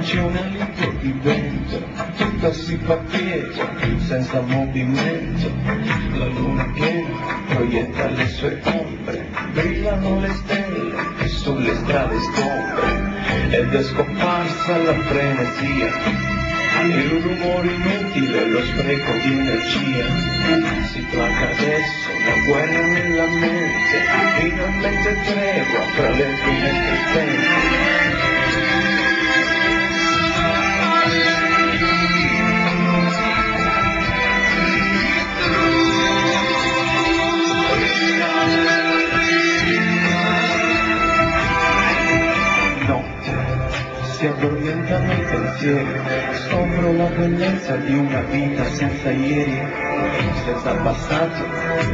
c'è un alito di vento, tutto si fa quieto, senza movimento. La luna piena proietta le sue ombre, brillano le stelle che sulle strade scompre, ed è scomparsa la frenesia, il rumore inutile, lo spreco di energia. Si placa adesso la guerra nella mente, finalmente tregua fra le finestre spente. Si addormentano i pensieri, scopro la bellezza di una vita senza ieri, senza passato,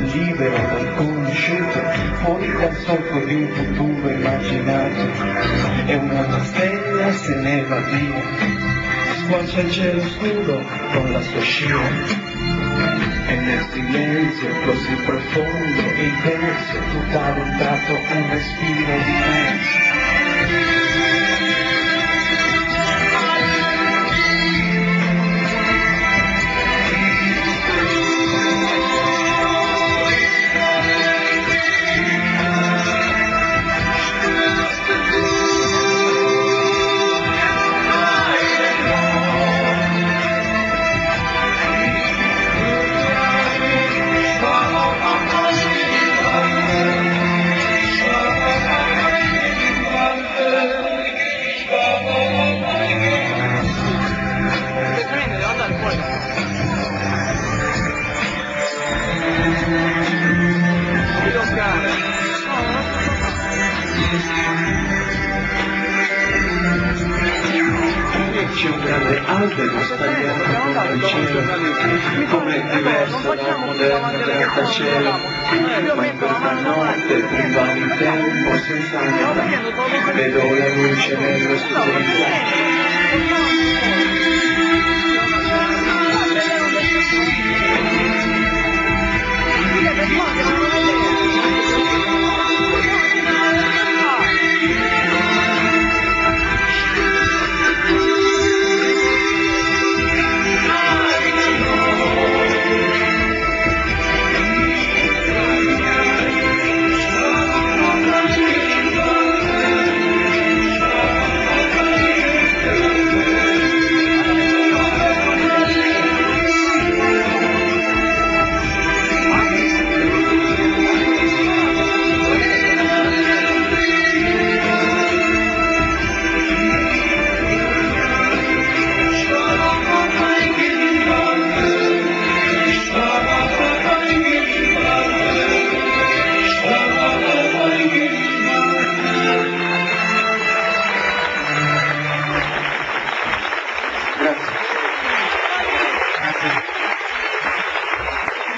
libero dal conosciuto, fuori dal solco di un futuro immaginato. E una stella se ne va via, squarcia il cielo scuro con la sua scia, e nel silenzio così profondo e intenso, tutto ad un tratto un respiro immenso. C'è un grande albero stagliato con il cielo, come è diverso da un moderno grattacielo, ma in questa notte priva di tempo senza metà, vedo la luce nello spazio.